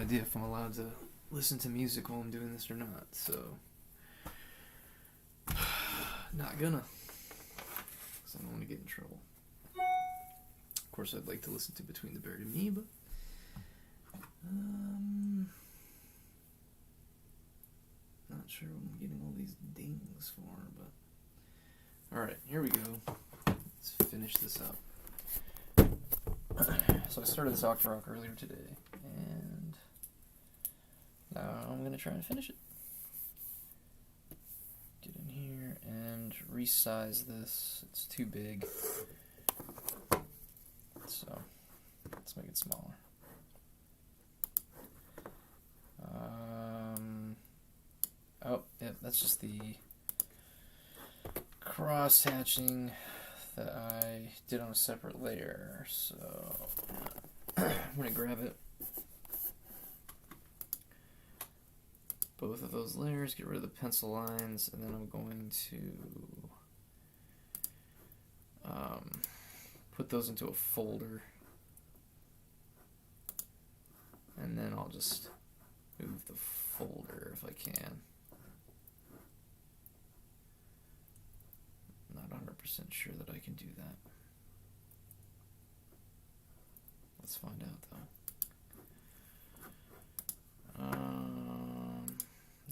idea if I'm allowed to listen to music while I'm doing this or not, so not gonna, because I don't want to get in trouble. Of course, I'd like to listen to Between the Buried and Me, but not sure what I'm getting all these dings for, but alright, here we go. Let's finish this up. So I started this oktorok earlier today, and now I'm going to try and finish it. Get in here and resize this. It's too big, so let's make it smaller. Oh, yeah, that's just the cross-hatching that I did on a separate layer, so I'm going to grab it. Both of those layers, get rid of the pencil lines, and then I'm going to put those into a folder, and then I'll just move the folder if I can. Not 100% sure that I can do that. Let's find out though.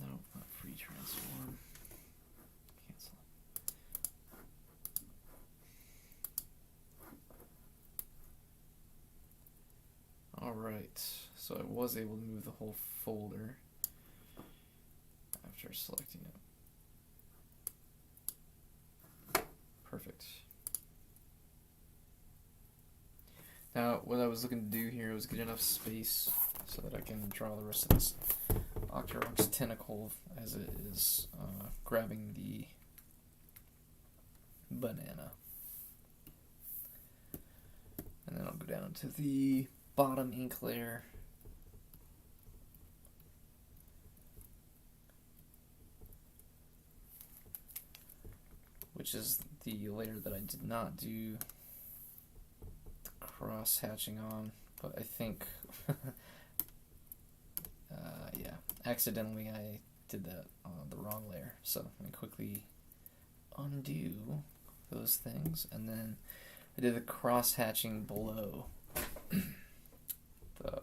No, not free transform. Cancel it. Alright, so I was able to move the whole folder after selecting it. Perfect. Now, what I was looking to do here was get enough space so that I can draw the rest of this oktorok's tentacle as it is grabbing the banana. And then I'll go down to the bottom ink layer. Which is the layer that I did not do the cross-hatching on, but I think, yeah, accidentally I did that on the wrong layer. So let me quickly undo those things, and then I did the cross-hatching below the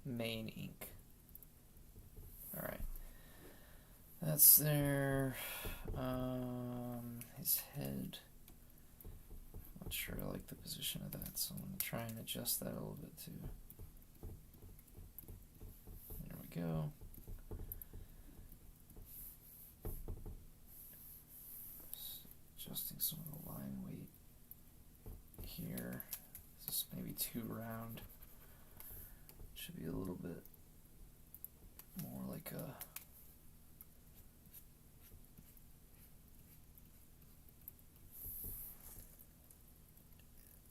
main ink. Alright. That's there. His head. Not sure I like the position of that, so I'm going to try and adjust that a little bit too. There we go. Just adjusting some of the line weight here. This is maybe too round. Should be a little bit more like a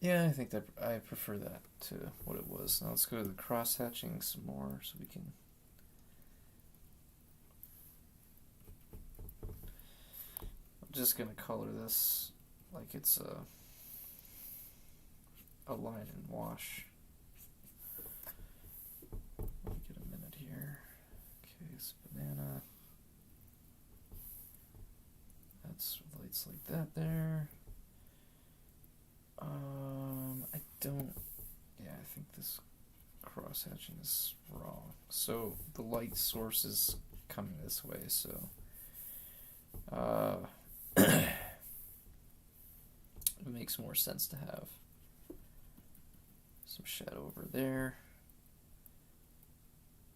yeah, I think that I prefer that to what it was. Now let's go to the cross-hatching some more so we can I'm just gonna color this like it's a line and wash. Let me get a minute here. Okay, it's banana. That's lights like that there. I think this cross-hatching is wrong. So the light source is coming this way, so it makes more sense to have some shadow over there.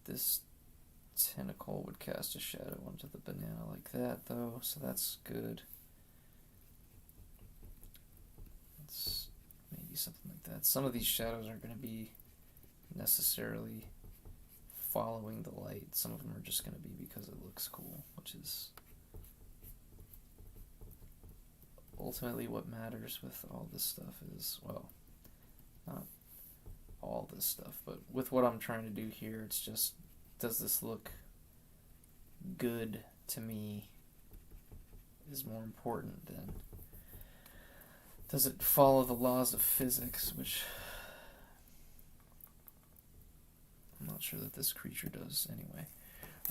This tentacle would cast a shadow onto the banana like that, though, so that's good. It's maybe something like that. Some of these shadows aren't going to be necessarily following the light. Some of them are just going to be because it looks cool, which is ultimately what matters with all this stuff is, well, not all this stuff, but with what I'm trying to do here, it's just, does this look good to me is more important than does it follow the laws of physics, which I'm not not sure that this creature does anyway.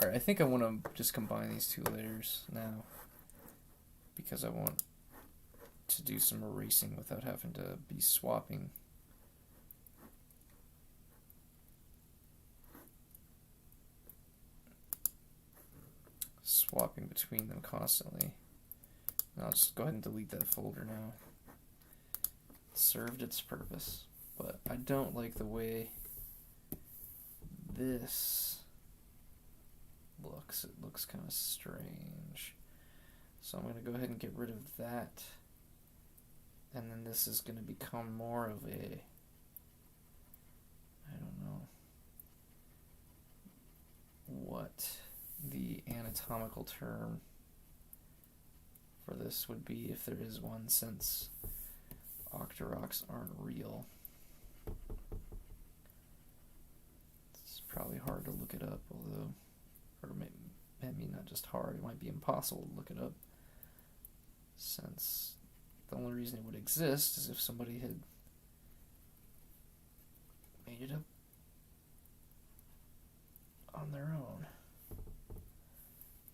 Alright, I think I want to just combine these two layers now, because I want to do some erasing without having to be swapping. Swapping between them constantly. And I'll just go ahead and delete that folder now. It served its purpose, but I don't like the way this looks. It looks kind of strange. So I'm going to go ahead and get rid of that. And then this is going to become more of a, I don't know what the anatomical term for this would be, if there is one, since oktoroks aren't real. It's probably hard to look it up, although, or maybe not just hard, it might be impossible to look it up, since the only reason it would exist is if somebody had made it up on their own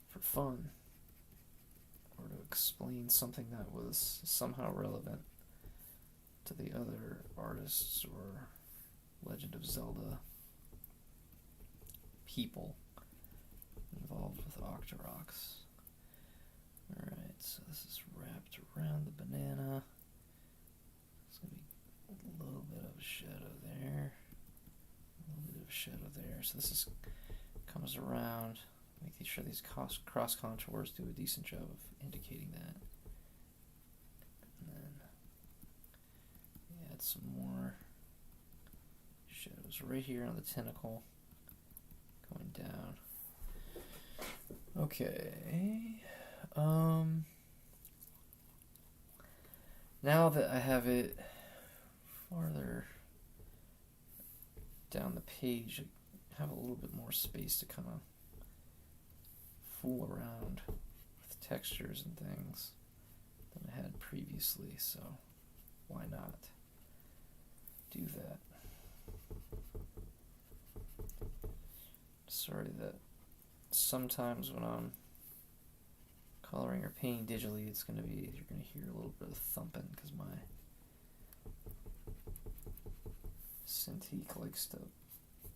for fun, or to explain something that was somehow relevant to the other artists or Legend of Zelda people involved with oktoroks. Alright, so this is wrapped around the banana. There's going to be a little bit of a shadow there. A little bit of a shadow there. So this is comes around, making sure these cross contours do a decent job of indicating that. And then add some more shadows right here on the tentacle, going down. Okay. Now that I have it farther down the page, I have a little bit more space to kind of fool around with textures and things than I had previously, so why not do that? Sorry that sometimes when I'm coloring or painting digitally, you're going to hear a little bit of thumping because my Cintiq likes to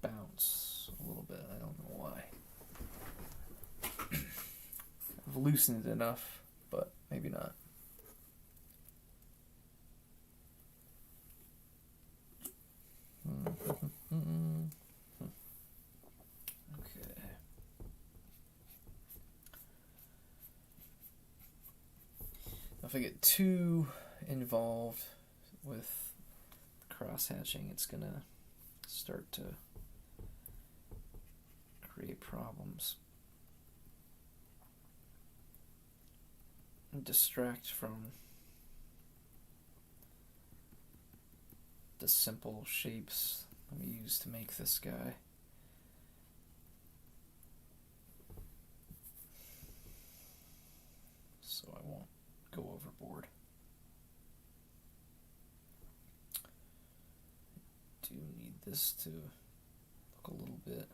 bounce a little bit. I don't know why. I've loosened it enough, but maybe not. Okay. If I get too involved with cross-hatching, it's going to start to create problems and distract from the simple shapes that we use to make this guy. So I won't go overboard. I do need this to look a little bit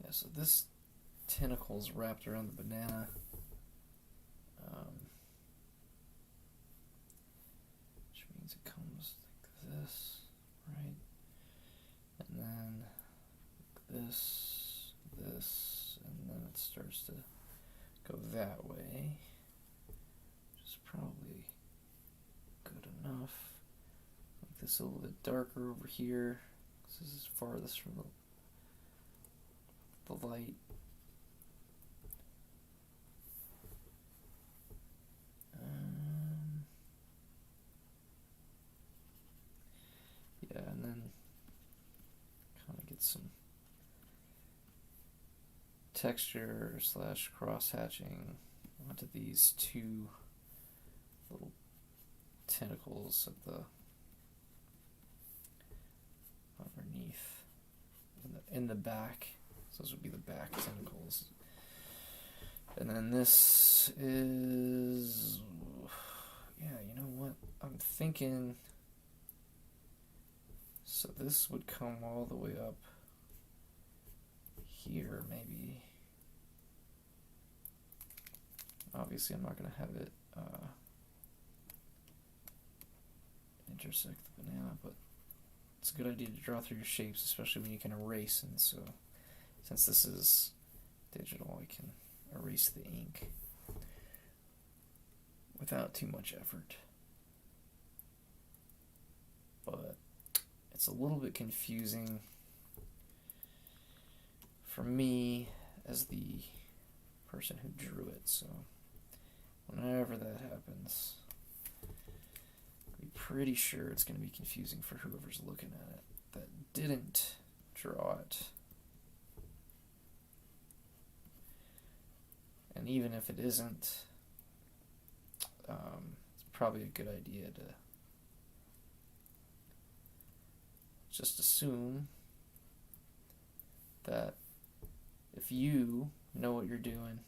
so this tentacle is wrapped around the banana, which means it comes like this, right? And then this, and then it starts to go that way, which is probably good enough. Make this a little bit darker over here. This is farthest from the light. Yeah, and then kind of get some texture / cross-hatching onto these two little tentacles at the underneath in the back. So those would be the back tentacles. And then this is, yeah, you know what? I'm thinking, so this would come all the way up here, maybe. Obviously, I'm not going to have it intersect the banana, but it's a good idea to draw through your shapes, especially when you can erase. And so, since this is digital, I can erase the ink without too much effort. But it's a little bit confusing for me as the person who drew it, so whenever that happens, I'm pretty sure it's going to be confusing for whoever's looking at it that didn't draw it. And even if it isn't, it's probably a good idea to just assume that if you know what you're doing,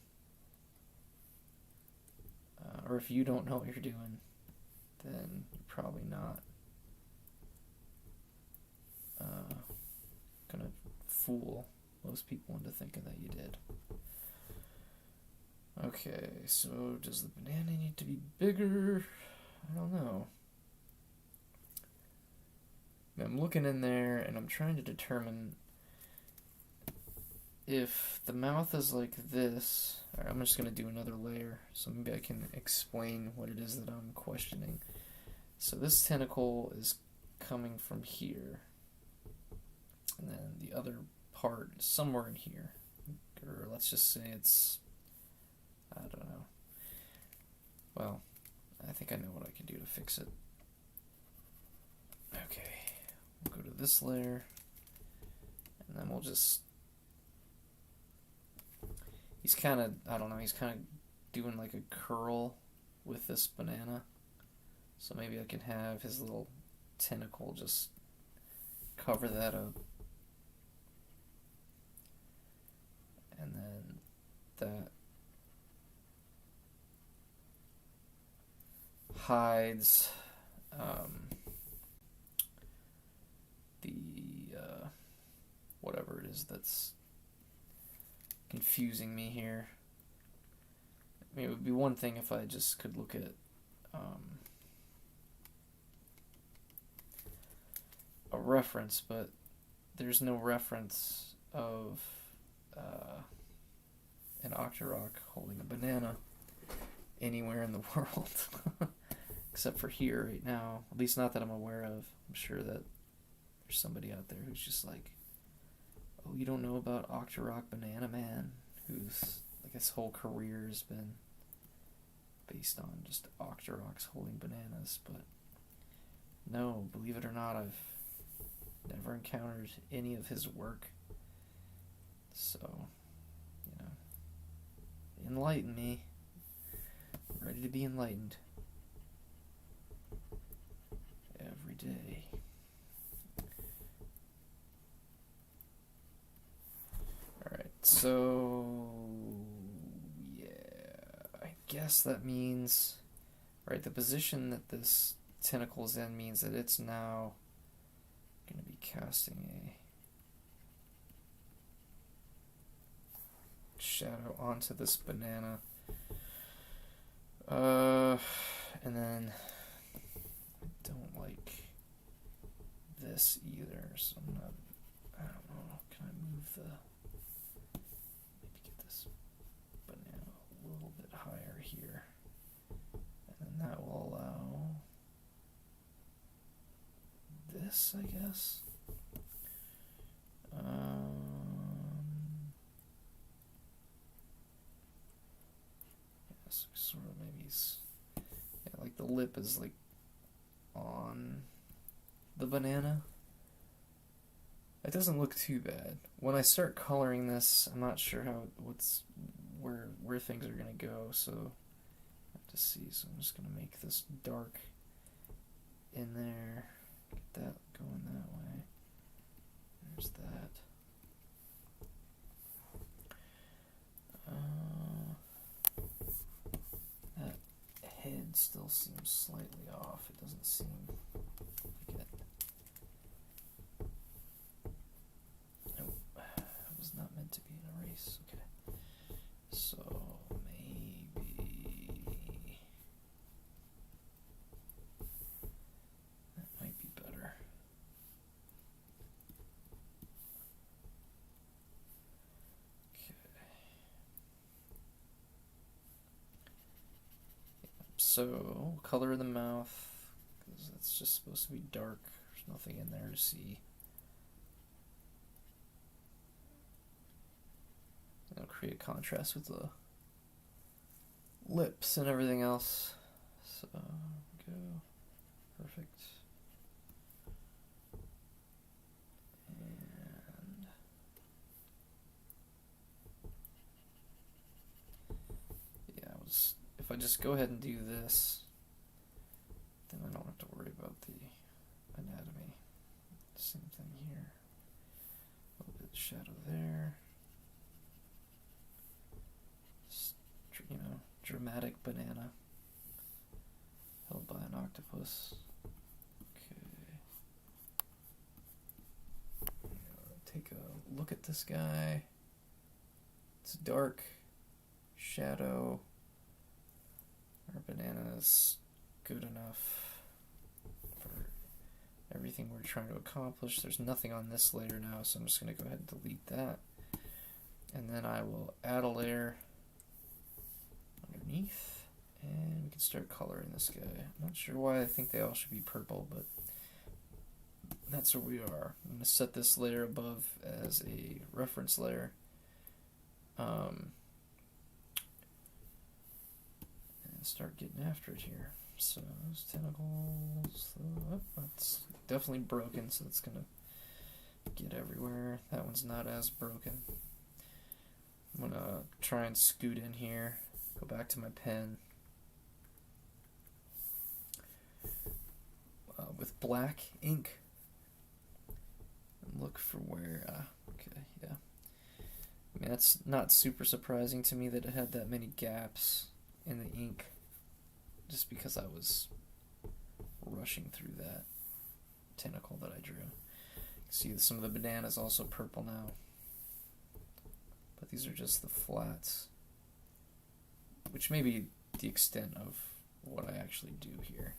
or if you don't know what you're doing, then you're probably not gonna fool most people into thinking that you did. Okay, so does the banana need to be bigger? I don't know. I'm looking in there and I'm trying to determine if the mouth is like this. Alright, I'm just going to do another layer so maybe I can explain what it is that I'm questioning. So this tentacle is coming from here, and then the other part is somewhere in here. Or let's just say it's, I don't know. Well, I think I know what I can do to fix it. Okay, we'll go to this layer, and then we'll just, he's kind of, I don't know, he's kind of doing like a curl with this banana. So maybe I can have his little tentacle just cover that up. And then that hides the whatever it is that's confusing me here. I mean, it would be one thing if I just could look at a reference, but there's no reference of an oktorok holding a banana anywhere in the world except for here right now, at least not that I'm aware of. I'm sure that there's somebody out there who's just like, oh, you don't know about Oktorok Banana Man, who's like his whole career has been based on just Oktoroks holding bananas. But no, believe it or not, I've never encountered any of his work. So, you know, enlighten me. I'm ready to be enlightened every day. Alright, so yeah, I guess that means, right, the position that this tentacle's in means that it's now going to be casting a shadow onto this banana. And then I don't like this either, so I'm not, I don't know, can I move the, maybe get this banana a little bit higher here, and then that will allow this, I guess. Sort of maybe, yeah, like the lip is like on the banana. It doesn't look too bad. When I start coloring this, I'm not sure how where things are gonna go, so I have to see. So I'm just gonna make this dark in there. Get that going that way. There's that. still seems slightly off. It doesn't seem like it. Nope, it was not meant to be an erase. Okay, so maybe that might be better. So, color of the mouth, because it's just supposed to be dark. There's nothing in there to see. I'll create contrast with the lips and everything else. So, go. Perfect. And yeah, if I just go ahead and do this, then I don't have to worry about the anatomy. Same thing here. A little bit of shadow there. Just, dramatic banana held by an octopus. Okay. Take a look at this guy. It's dark, shadow. Our banana is good enough for everything we're trying to accomplish. There's nothing on this layer now, so I'm just going to go ahead and delete that. And then I will add a layer underneath, and we can start coloring this guy. I'm not sure why I think they all should be purple, but that's where we are. I'm going to set this layer above as a reference layer. And start getting after it here. So those tentacles, that's definitely broken, so it's gonna get everywhere. That one's not as broken. I'm gonna try and scoot in here, go back to my pen with black ink and look for where, okay, yeah. I mean, that's not super surprising to me that it had that many gaps in the ink, just because I was rushing through that tentacle that I drew. You can see some of the banana's also purple now, but these are just the flats, which may be the extent of what I actually do here.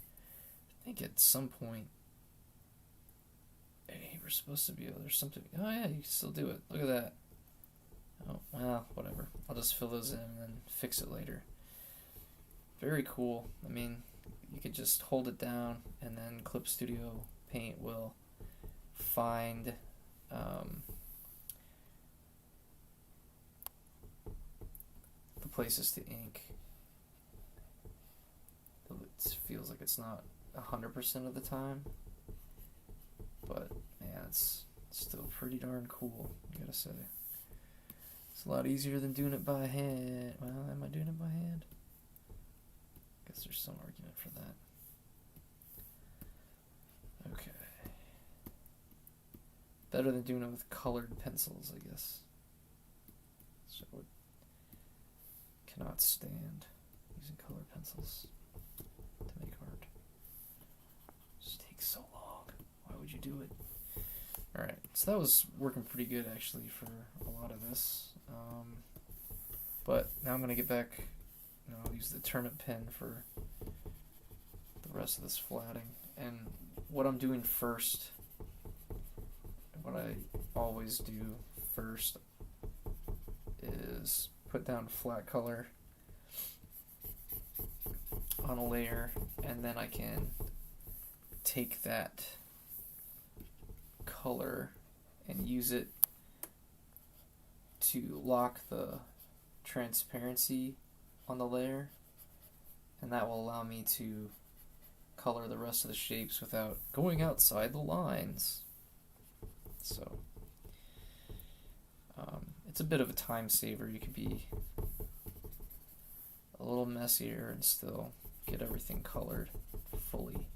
I think at some point, hey, we're supposed to be able, there's something, oh yeah, you can still do it. Look at that. Oh, well, whatever. I'll just fill those in and then fix it later. Very cool. I mean, you could just hold it down and then Clip Studio Paint will find the places to ink. It feels like it's not 100% of the time, but man, it's still pretty darn cool, I gotta say. It's a lot easier than doing it by hand. Well, am I doing it by hand? Guess there's some argument for that. Okay. Better than doing it with colored pencils, I guess. So I cannot stand using colored pencils to make art. It just takes so long. Why would you do it? Alright, so that was working pretty good actually for a lot of this. But now I'm going to get back, I'll use the turnip pen for the rest of this flatting. And what I'm doing first, what I always do first, is put down flat color on a layer, and then I can take that color and use it to lock the transparency on the layer, and that will allow me to color the rest of the shapes without going outside the lines. So it's a bit of a time saver. You could be a little messier and still get everything colored fully,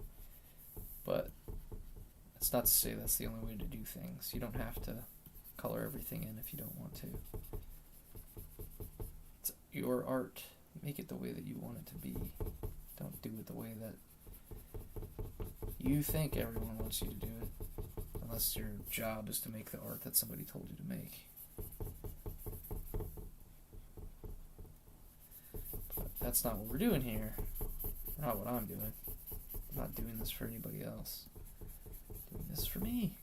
but it's not to say that's the only way to do things. You don't have to color everything in if you don't want to. It's your art. Make it the way that you want it to be. Don't do it the way that you think everyone wants you to do it, unless your job is to make the art that somebody told you to make. But that's not what we're doing here. Not what I'm doing. I'm not doing this for anybody else. I'm doing this for me.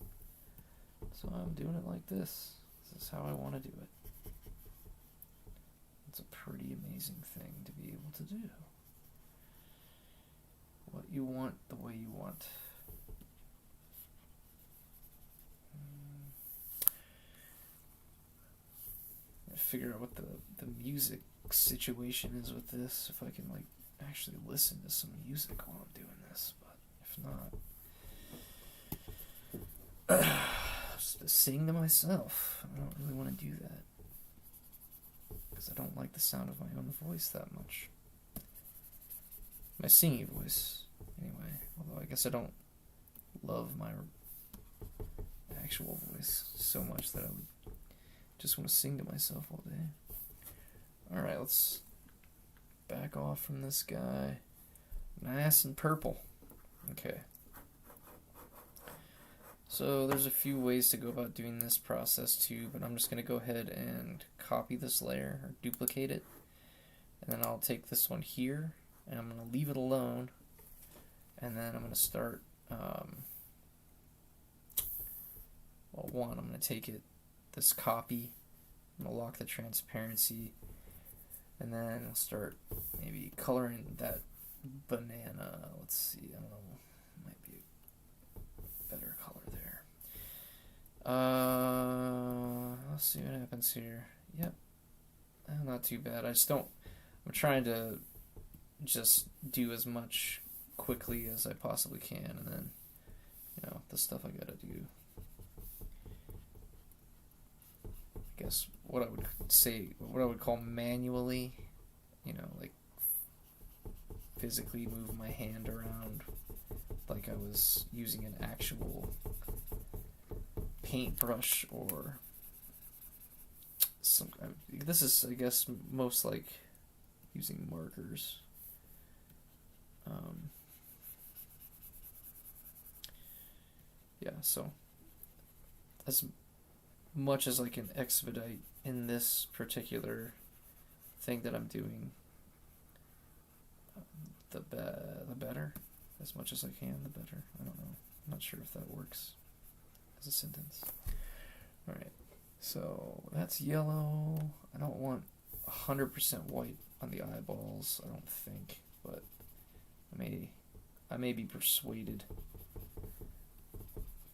So I'm doing it like this. This is how I want to do it. It's a pretty amazing thing to be able to do. What you want, the way you want. I figure out what the music situation is with this. If I can like actually listen to some music while I'm doing this, but if not, just to sing to myself. I don't really want to do that because I don't like the sound of my own voice that much. My singing voice, anyway. Although I guess I don't love my actual voice so much that I would just want to sing to myself all day. Alright, let's back off from this guy. Nice and purple. Okay. So there's a few ways to go about doing this process too, but I'm just going to go ahead and copy this layer, or duplicate it. And then I'll take this one here, and I'm going to leave it alone. And then I'm going to start, I'm going to take this copy, I'm going to lock the transparency, and then I'll start maybe coloring that banana. Let's see, I don't know, might be a better color there. Let's see what happens here. Yep, not too bad. I'm trying to just do as much quickly as I possibly can, and then, the stuff I gotta do. I guess what I would call manually, like physically move my hand around like I was using an actual paintbrush or this is, I guess, most like using markers. Yeah, so as much as I can expedite in this particular thing that I'm doing, the better. As much as I can, the better. I don't know. I'm not sure if that works as a sentence. Alright, so that's yellow. I don't want 100% white on the eyeballs, I don't think, but I may be persuaded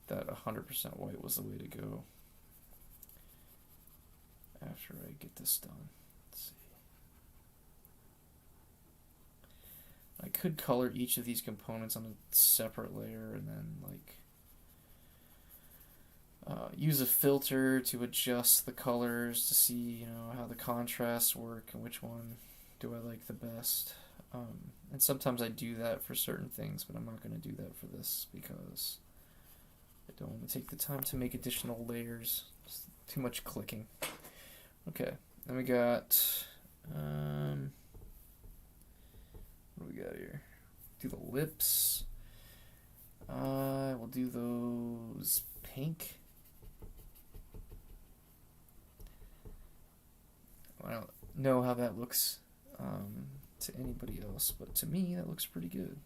that 100% white was the way to go after I get this done. Let's see. I could color each of these components on a separate layer and then use a filter to adjust the colors to see how the contrasts work and which one do I like the best. And sometimes I do that for certain things, but I'm not going to do that for this because I don't want to take the time to make additional layers. It's too much clicking. Okay, then we got what do we got here? Do the lips. We'll do those pink. I don't know how that looks to anybody else, but to me that looks pretty good.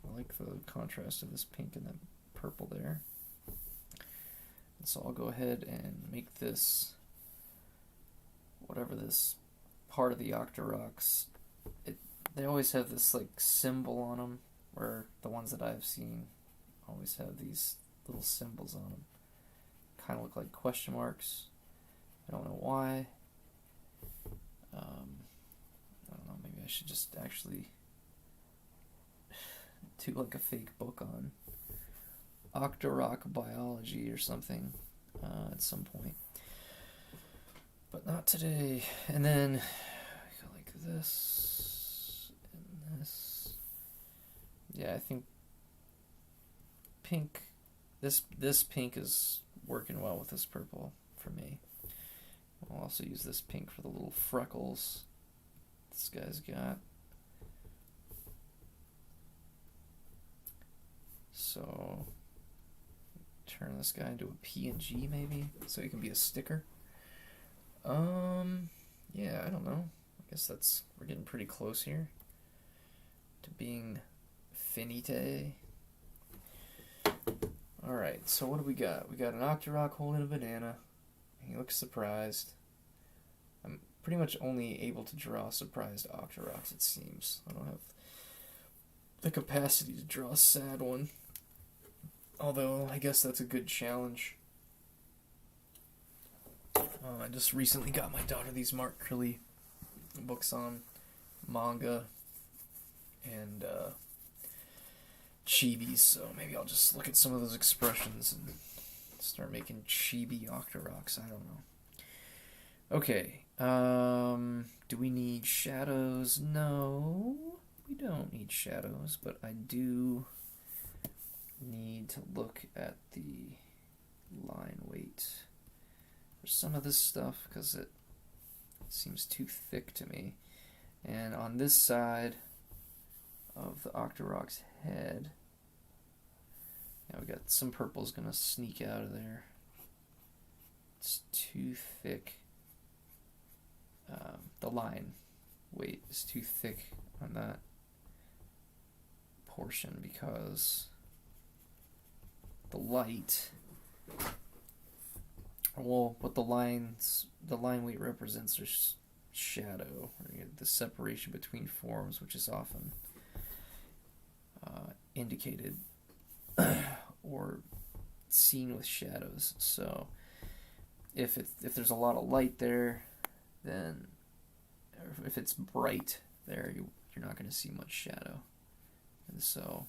I like the contrast of this pink and that purple there. And so I'll go ahead and make this, whatever this part of the Octoroks, they always have this like symbol on them, or the ones that I've seen always have these little symbols on them. Kind of look like question marks. I don't know why. I don't know, maybe I should just actually do like a fake book on Oktorok biology or something at some point. But not today. And then go like this and this. Yeah, I think pink, this pink is working well with this purple for me. I'll also use this pink for the little freckles this guy's got. So turn this guy into a PNG maybe, so he can be a sticker. Yeah, I don't know. I guess we're getting pretty close here to being finite. Alright, so what do we got? We got an Octorok holding a banana. He looks surprised. I'm pretty much only able to draw surprised Octoroks, it seems. I don't have the capacity to draw a sad one. Although, I guess that's a good challenge. I just recently got my daughter these Mark Curley books on manga and chibis, so maybe I'll just look at some of those expressions and start making chibi Octoroks. I don't know. Okay, do we need shadows? No, we don't need shadows, but I do need to look at the line weight for some of this stuff because it seems too thick to me. And on this side of the Octorok's head, now we got some purple's gonna sneak out of there. It's too thick. The line weight is too thick on that portion because the light, well, what the line weight represents is shadow, or the separation between forms, which is often indicated or seen with shadows. So if there's a lot of light there, then if it's bright there, you're not going to see much shadow. And so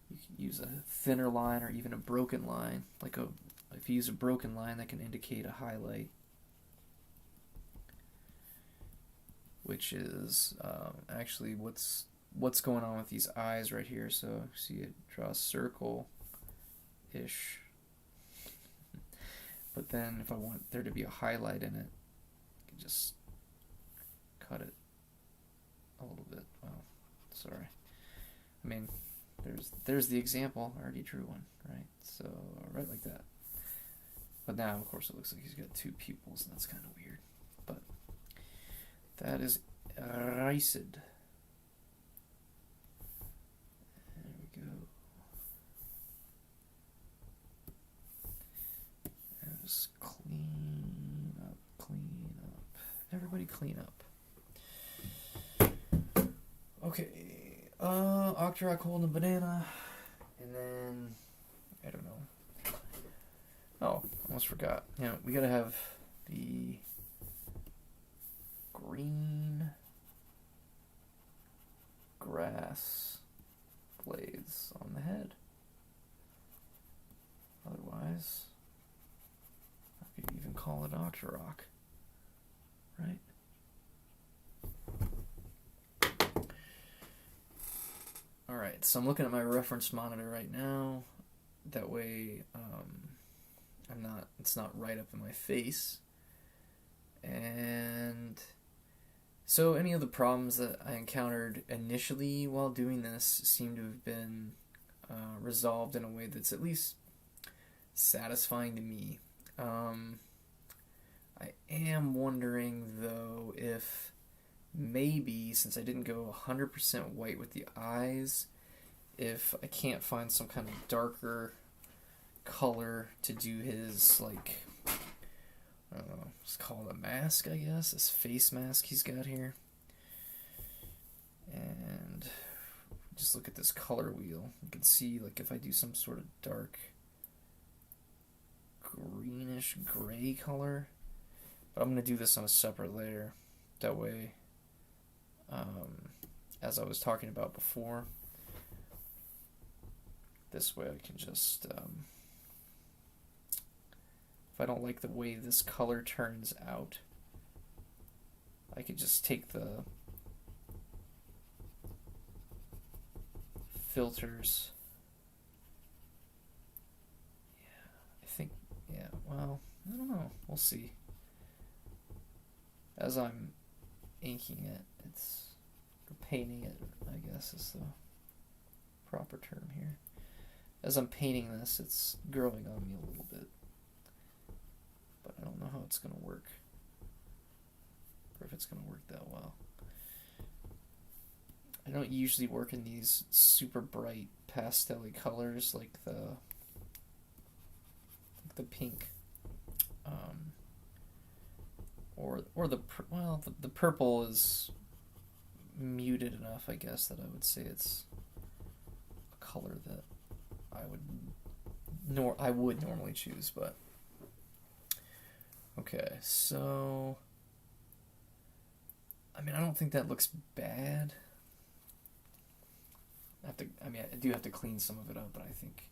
you can use a thinner line or even a broken line. If you use a broken line, that can indicate a highlight, which is actually what's going on with these eyes right here. So see, it draw a circle-ish. But then if I want there to be a highlight in it, I can just cut it a little bit. Well, sorry. I mean, there's the example. I already drew one, right? So right like that. But now, of course, it looks like he's got two pupils, and that's kind of weird. But that is erased. There we go. And just clean up. Everybody clean up. Okay. Octorok holding a banana. And then, I don't know. Oh, almost forgot. Yeah, we gotta have the green grass blades on the head. Otherwise, I could even call it Octorok, right? Alright, so I'm looking at my reference monitor right now. That way, it's not right up in my face. And so any of the problems that I encountered initially while doing this seem to have been resolved in a way that's at least satisfying to me. I am wondering, though, if maybe, since I didn't go 100% white with the eyes, if I can't find some kind of darker color to do his, like, I don't know, let's call it a mask, I guess, this face mask he's got here. And just look at this color wheel. You can see, like, if I do some sort of dark greenish gray color, but I'm going to do this on a separate layer. That way, as I was talking about before, this way I can just, if I don't like the way this color turns out, I could just take the filters. Well, I don't know. We'll see. As I'm inking it, or painting it, I guess is the proper term here. As I'm painting this, it's growing on me a little bit. But I don't know how it's going to work. Or if it's going to work that well. I don't usually work in these super bright pastel-y colors like the pink. Or the purple is muted enough, I guess, that I would say it's a color that I would normally choose, but okay, so I mean, I don't think that looks bad. I do have to clean some of it up, but I think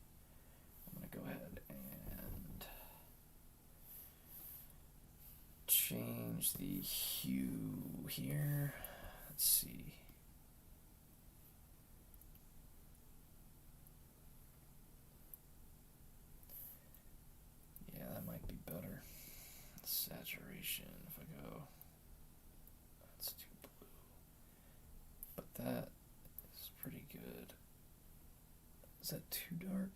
I'm gonna go ahead and change the hue here. Let's see. Yeah, that might be better. Saturation, if I go, that's too blue. But that is pretty good. Is that too dark?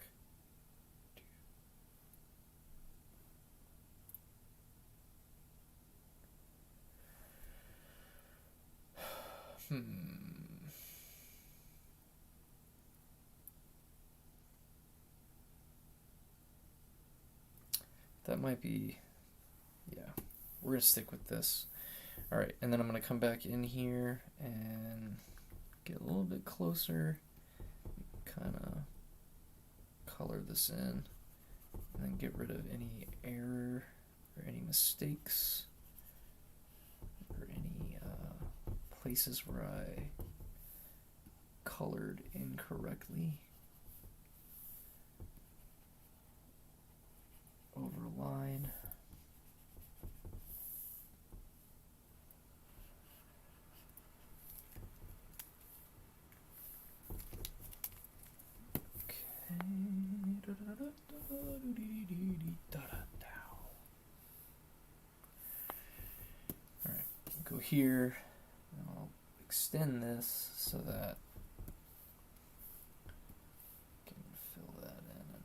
That might be, yeah, we're going to stick with this. All right, and then I'm going to come back in here and get a little bit closer, kind of color this in, and then get rid of any error or any mistakes or any places where I colored incorrectly. Overline. Alright, go here, and I'll extend this so that I can fill that in, and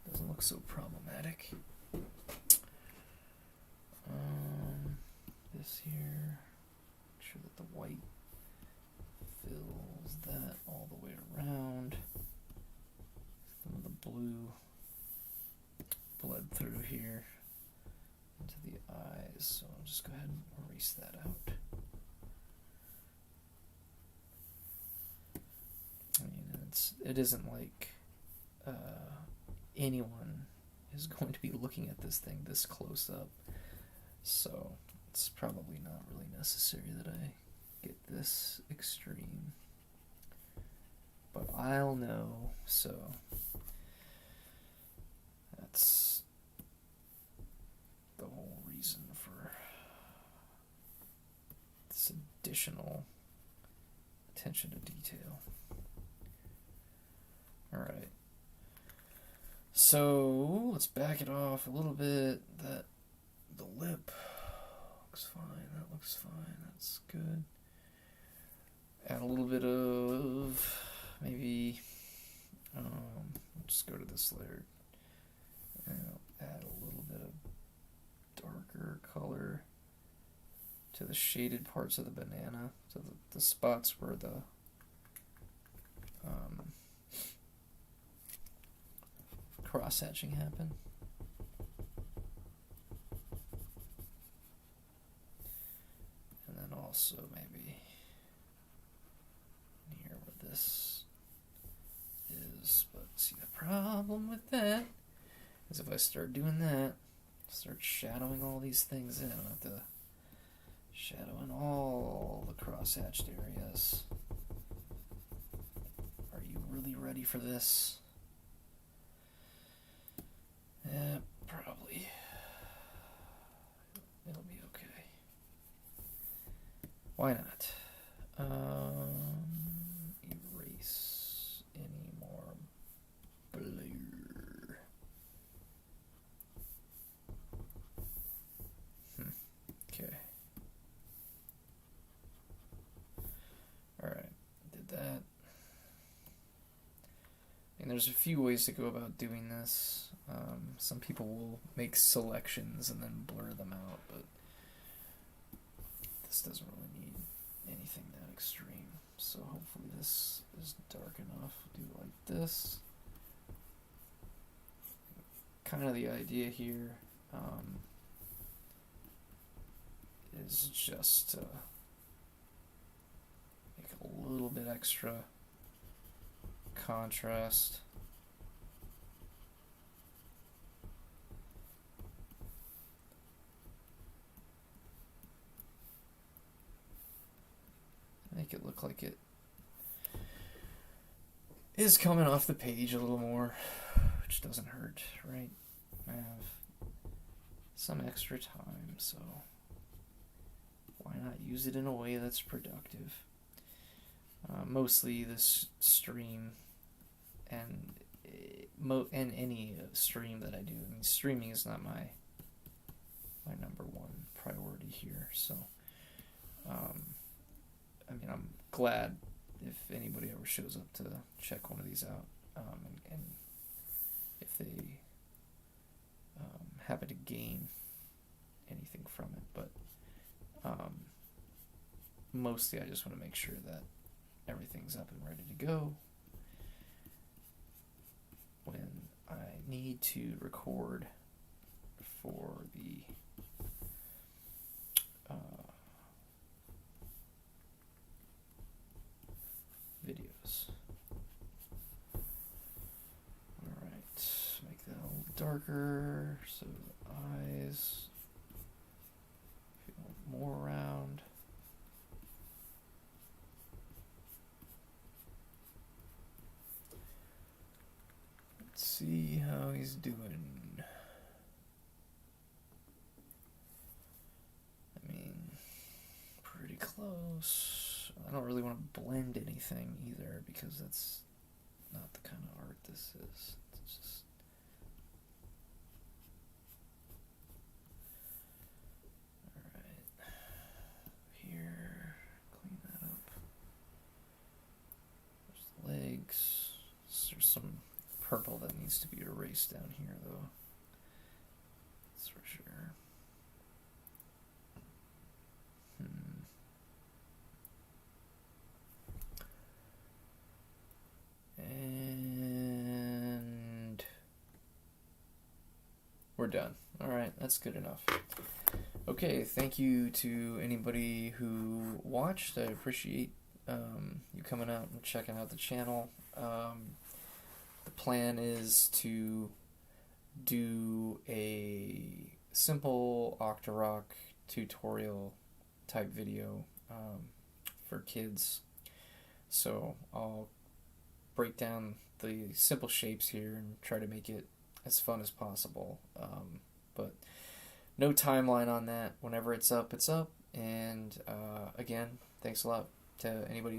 it doesn't look so problematic. This here, make sure that the white fills that all the way around. Some of the blue bled through here into the eyes, so I'll just go ahead and erase that out. I mean, it isn't like anyone is going to be looking at this thing this close up, so it's probably not really necessary that I get this extreme, but I'll know, so that's the whole reason for this additional attention to detail. Alright, so let's back it off a little bit. That the lip looks fine, that looks fine, that's good. Add a little bit of, maybe, I'll just go to this layer, and I'll add a little bit of darker color to the shaded parts of the banana, to the spots where the cross-hatching happened. And then also maybe here where this is, but see, the problem with that is if I start doing that, start shadowing all these things in, I have to shadow in all the cross-hatched areas. Are you really ready for this? Yeah, probably. It'll be okay. Why not? Erase any more blur. Okay. there's a few ways to go about doing this. Some people will make selections and then blur them out, but this doesn't really need anything that extreme. So hopefully this is dark enough. Do it like this. Kind of the idea here is just make a little bit extra contrast. Make it look like it is coming off the page a little more, which doesn't hurt, right? I have some extra time, so why not use it in a way that's productive? Mostly this stream and any stream that I do. I mean, streaming is not my number one priority here, so I mean, I'm glad if anybody ever shows up to check one of these out, and if they happen to gain anything from it, but mostly I just want to make sure that everything's up and ready to go when I need to record for the videos. Alright, make that a little darker so the eyes feel more round. Let's see how he's doing. I mean, pretty close. I don't really want to blend anything either because that's not the kind of art this is. It's just alright. Here, clean that up. There's the legs. There's some purple that needs to be erased down here though. That's for sure. And we're done. Alright, that's good enough. Okay, thank you to anybody who watched. I appreciate you coming out and checking out the channel. The plan is to do a simple oktorok tutorial type video for kids. So I'll break down the simple shapes here and try to make it as fun as possible. But no timeline on that. Whenever it's up, it's up. And again, thanks a lot to anybody